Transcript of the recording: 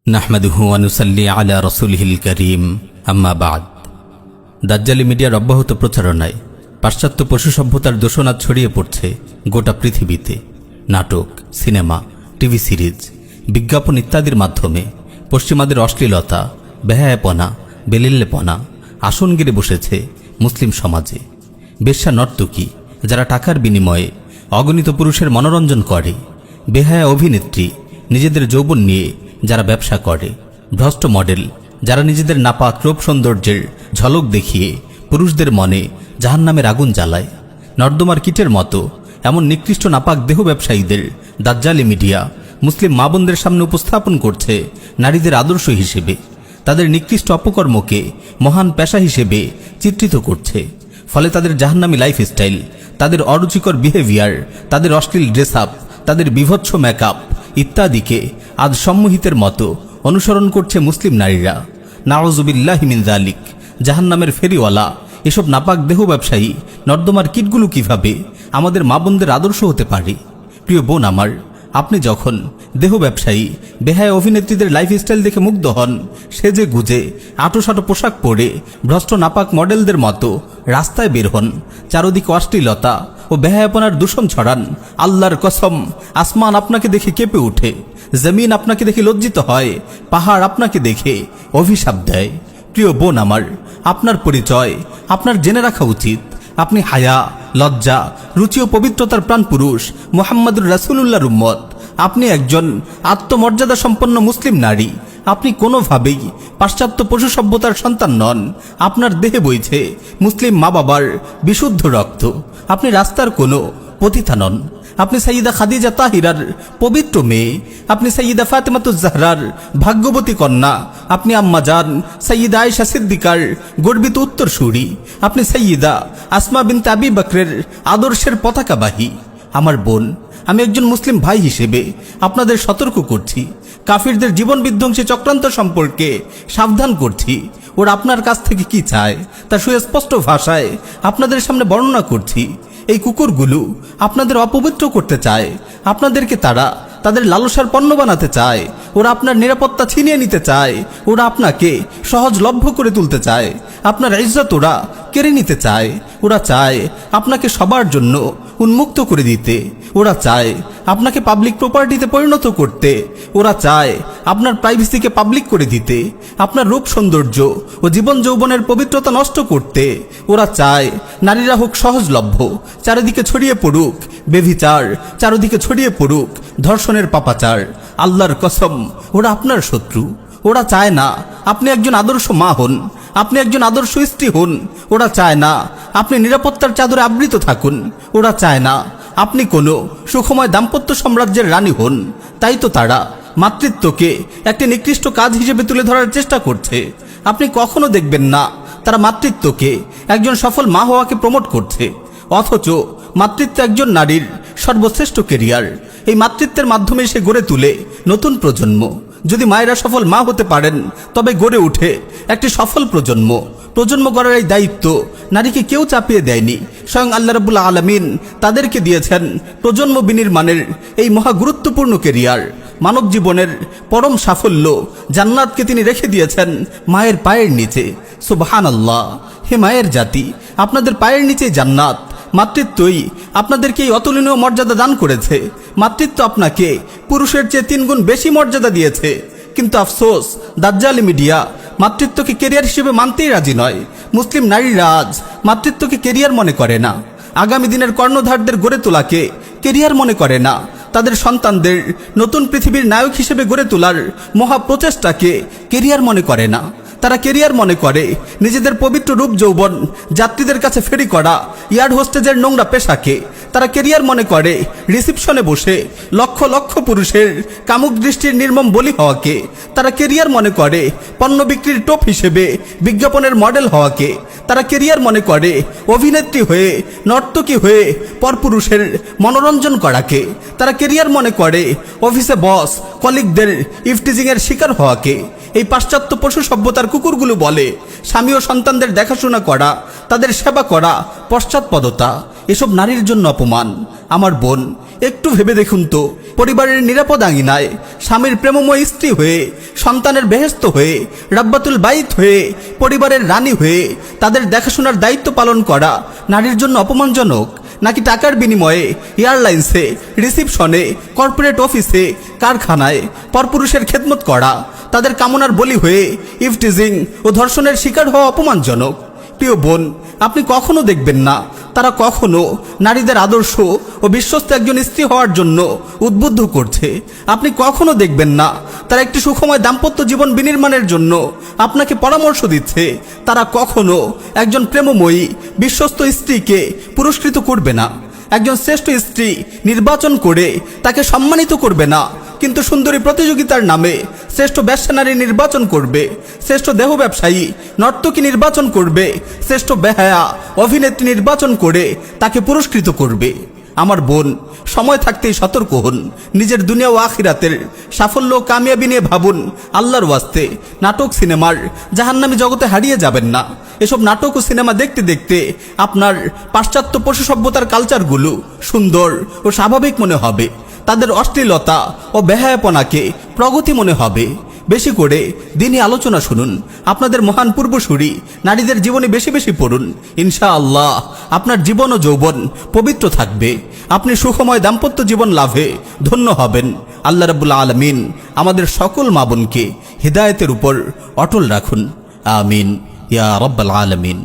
নাহমাদুহু ওয়া নুসাল্লি আলা রাসূলিহিল কারীম, আম্মা বা'দ। দাজ্জালি মিডিয়ার অব্যাহত প্রচারণায় পাশ্চাত্য পশু সভ্যতার দোষণাদ ছড়িয়ে পড়ছে গোটা পৃথিবীতে। নাটক, সিনেমা, টিভি সিরিজ, বিজ্ঞাপন ইত্যাদির মাধ্যমে পশ্চিমাদের অশ্লীলতা, বেহায়াপনা, বেলিল্লেপনা আসন গেড়ে বসেছে মুসলিম সমাজে। বেশ্যা নর্তকী যারা টাকার বিনিময়ে অগণিত পুরুষের মনোরঞ্জন করে, বেহায়া অভিনেত্রী নিজেদের যৌবন নিয়ে যারা ব্যবসা করে, ভ্রষ্ট মডেল যারা নিজেদের নাপাক রূপ সৌন্দর্যের ঝলক দেখিয়ে পুরুষদের মনে জাহান্নামের আগুন জ্বালায়, নর্দমার কীটের মতো এমন নিকৃষ্ট নাপাক দেহ ব্যবসায়ীদের দাজ্জালি মিডিয়া মুসলিম মা বোনদের সামনে উপস্থাপন করছে নারীদের আদর্শ হিসেবে। তাদের নিকৃষ্ট অপকর্মকে মহান পেশা হিসেবে চিত্রিত করছে। ফলে তাদের জাহান্নামী লাইফস্টাইল, তাদের অরুচিকর বিহেভিয়ার, তাদের অশ্লীল ড্রেস আপ, তাদের বিভৎস মেকআপ ইত্যাদিকে আজ সম্মোহিতের মতো অনুসরণ করছে মুসলিম নারীরা। নাউযুবিল্লাহি মিন যালিক। জাহান্নামের ফেরিওয়ালা এসব নাপাক দেহ ব্যবসায়ী নর্দমার কীটগুলো কিভাবে আমাদের মা বোনদের আদর্শ হতে পারে? প্রিয় বোন আমার, আপনি যখন দেহ ব্যবসায়ী বেহায়া অভিনেত্রীদের লাইফস্টাইল দেখে মুগ্ধ হন, সেজে গুজে আটোসাটো পোশাক পরে ভ্রষ্ট নাপাক মডেলদের মতো রাস্তায় বের হন, চারদিকে অশ্লীলতা ও বেহায়াপনার দূষণ ছড়ান, আল্লাহর কসম আসমান আপনাকে দেখে কেঁপে ওঠে, জমিন আপনাকে দেখে লজ্জিত হয়, পাহাড় আপনাকে দেখে অভিশাপ দেয়। প্রিয় বোন আমার, আপনার পরিচয় আপনার জেনে রাখা উচিত। আপনি হায়া, লজ্জা, রুচি ও পবিত্রতার প্রাণ পুরুষ মুহাম্মদুর রাসূলুল্লাহর উম্মত। আপনি একজন আত্মমর্যাদা সম্পন্ন মুসলিম নারী। আপনি কোনোভাবেই পাশ্চাত্য পশু সভ্যতার সন্তান নন। আপনার দেহে বইছে মুসলিম মা বাবার বিশুদ্ধ রক্ত। আপনি রাস্তার কোনো পতিতা নন। আপনি সাইয়্যিদা খাদিজা তাহিরার পবিত্র মেয়ে। আপনি সাইয়্যিদা ফাতেমাতুজ জাহরার ভাগ্যবতী কন্যা। আপনি আম্মাজান সাইয়্যিদা আয়েশা সিদ্দিকার গর্বিত উত্তরসূরি। আপনি সাইয়্যিদা আসমা বিনতে আবি বকরের আদর্শের পতাকাবাহী। আমার বোন, আমি একজন মুসলিম ভাই হিসেবে আপনাদের সতর্ক করছি, কাফিরদের জীবন বিধ্বংসী চক্রান্ত সম্পর্কে সাবধান করছি। ওরা আপনার কাছ থেকে কি চায় তা সুস্পষ্ট ভাষায় আপনাদের সামনে বর্ণনা করছি। এই কুকুরগুলো আপনাদের অপবিত্র করতে চায়। আপনাদেরকে তারা তাদের লালসার পণ্য বানাতে চায়। ওরা আপনার নিরাপত্তা ছিনিয়ে নিতে চায়। ওরা আপনাকে সহজলভ্য করে তুলতে চায়। আপনার ইজ্জত ওরা কেড়ে নিতে চায়। ওরা চায় আপনাকে সবার জন্য উন্মুক্ত করে দিতে। ওরা চায় আপনাকে পাবলিক প্রপার্টিতে পরিণত করতে। ওরা চায় আপনার প্রাইভেসিকে পাবলিক করে দিতে, আপনার রূপ সৌন্দর্য ও জীবন যৌবনের পবিত্রতা নষ্ট করতে। ওরা চায় নারীরা হোক সহজলভ্য, চারিদিকে ছড়িয়ে পড়ুক বেভিচার, চারিদিকে ছড়িয়ে পড়ুক ধর্ষণের পাপাচার। আল্লাহর কসম, ওরা আপনার শত্রু। ওরা চায় না আপনি একজন আদর্শ মা হন, আপনি একজন আদর্শ স্ত্রী হন। ওরা চায় না আপনি নিরাপত্তার চাদরে আবৃত থাকুন। ওরা চায় না আপনি কোনো সুখময় দাম্পত্য সাম্রাজ্যের রানী হন। তাই তো তারা মাতৃত্বকে একটি নিকৃষ্ট কাজ হিসেবে তুলে ধরার চেষ্টা করছে। আপনি কখনো দেখবেন না তারা মাতৃত্বকে একজন সফল মা হওয়াকে প্রমোট করছে, অথচ মাতৃত্ব একজন নারীর সর্বশ্রেষ্ঠ কেরিয়ার। এই মাতৃত্বের মাধ্যমে সে গড়ে তুলে নতুন প্রজন্ম। যদি মায়েরা সফল মা হতে পারেন, তবে গড়ে উঠে একটি সফল প্রজন্ম। প্রজন্ম গড়ার এই দায়িত্ব নারীকে কেউ চাপিয়ে দেয়নি। স্বয়ং আল্লাহ রাব্বুল আলামিন তাদেরকে দিয়েছেন প্রজন্ম বিনির্মাণের এই মহা গুরুত্বপূর্ণ কেরিয়ার। মানব জীবনের পরম সাফল্য জান্নাতকে তিনি রেখে দিয়েছেন মায়ের পায়ের নিচে। সুবহানাল্লাহ! হে মায়ের জাতি, আপনাদের পায়ের নিচে জান্নাত। মাতৃত্বই আপনাদেরকে এই অতুলনীয় মর্যাদা দান করেছে। মাতৃত্ব আপনাকে পুরুষের চেয়ে 3 গুণ বেশি মর্যাদা দিয়েছে। কিন্তু আফসোস, দাজ্জালি মিডিয়া মাতৃত্বকে কেরিয়ার হিসেবে মানতেই রাজি নয়। মুসলিম নারীরা আজ মাতৃত্বকে কেরিয়ার মনে করে না। আগামী দিনের কর্ণধারদের গড়ে তোলাকে কেরিয়ার মনে করে না। তাদের সন্তানদের নতুন পৃথিবীর নায়ক হিসেবে গড়ে তোলার মহা প্রচেষ্টাকে কেরিয়ার মনে করে না। তারা কেরিয়ার মনে করে নিজেদের পবিত্র রূপ যৌবন যাত্রীদের কাছে ফেরি করা এয়ার হোস্টেজের নোংরা পেশাকে। তারা কেরিয়ার মনে করে রিসিপশনে বসে লক্ষ লক্ষ পুরুষের কামুক দৃষ্টির নির্মম বলি হওয়াকে। তারা কেরিয়ার মনে করে পণ্য বিক্রির টোপ হিসেবে বিজ্ঞাপনের মডেল হওয়াকে। তারা কেরিয়ার মনে করে অভিনেত্রী হয়ে, নর্তকী হয়ে পরপুরুষের মনোরঞ্জন করাকে। তারা কেরিয়ার মনে করে অফিসে বস কলিগদের ইফটিজিংয়ের শিকার হওয়াকে। এই পাশ্চাত্য পশু সভ্যতার কুকুরগুলো বলে স্বামী ও সন্তানদের দেখাশোনা করা, তাদের সেবা করা পশ্চাৎপদতা। এসব নারীর জন্য অপমান। আমার বোন, একটু ভেবে দেখুন তো, পরিবারের নিরাপদ আঙিনায় স্বামীর প্রেমময় স্ত্রী হয়ে সন্তানের বেহেশত হয়ে, রাব্বাতুল বাইত হয়ে, পরিবারের রানী হয়ে তাদের দেখাশোনার দায়িত্ব পালন করা নারীর জন্য অপমানজনক? নাকি টাকার বিনিময়ে এয়ারলাইন্সে, রিসিপশনে, কর্পোরেট অফিসে, কারখানায় পরপুরুষের খেদমত করা তাদের কামনার বলি হয়ে ইফটিজিং ও ধর্ষণের শিকার হওয়া অপমানজনক? প্রিয় বোন, আপনি কখনো দেখবেন না তারা কখনো নারীদের আদর্শ ও বিশ্বস্ত একজন স্ত্রী হওয়ার জন্য উদ্বুদ্ধ করছে। আপনি কখনো দেখবেন না তারা একটি সুখময় দাম্পত্য জীবন বিনির্মাণের জন্য আপনাকে পরামর্শ দিচ্ছে। তারা কখনো একজন প্রেমময়ী বিশ্বস্ত স্ত্রীকে পুরস্কৃত করবে না, একজন শ্রেষ্ঠ স্ত্রী নির্বাচন করে তাকে সম্মানিত করবে না, কিন্তু সুন্দরী প্রতিযোগিতার নামে শ্রেষ্ঠ ব্যবসা নারী নির্বাচন করবে, শ্রেষ্ঠ দেহ ব্যবসায়ী নর্তকী নির্বাচন করবে, শ্রেষ্ঠ বেহায়া অভিনেত্রী নির্বাচন করে তাকে পুরস্কৃত করবে। আমার বোন, সময় থাকতেই সতর্ক হন। নিজের দুনিয়া ও আখিরাতের সাফল্য ও কামিয়াবি নিয়ে ভাবুন। আল্লাহর ওয়াস্তে নাটক সিনেমার জাহান্নামী জগতে হারিয়ে যাবেন না। এসব নাটক ও সিনেমা দেখতে দেখতে আপনার পাশ্চাত্য পশু সভ্যতার কালচারগুলো সুন্দর ও স্বাভাবিক মনে হবে, তাদের অশ্লীলতা ও বেহায়াপনাকে প্রগতি মনে হবে। বেশি করে দিনই আলোচনা শুনুন। আপনাদের মহান পূর্বসূরি নারীদের জীবনে বেশি বেশি পড়ুন। ইনশাআল্লাহ আপনার জীবন ও যৌবন পবিত্র থাকবে। আপনি সুখময় দাম্পত্য জীবন লাভে ধন্য হবেন। আল্লাহ রাব্বুল আলামিন আমাদের সকল মা বোনকে হিদায়াতের উপর অটল রাখুন। আমিন ইয়া রাব্বাল আলামিন।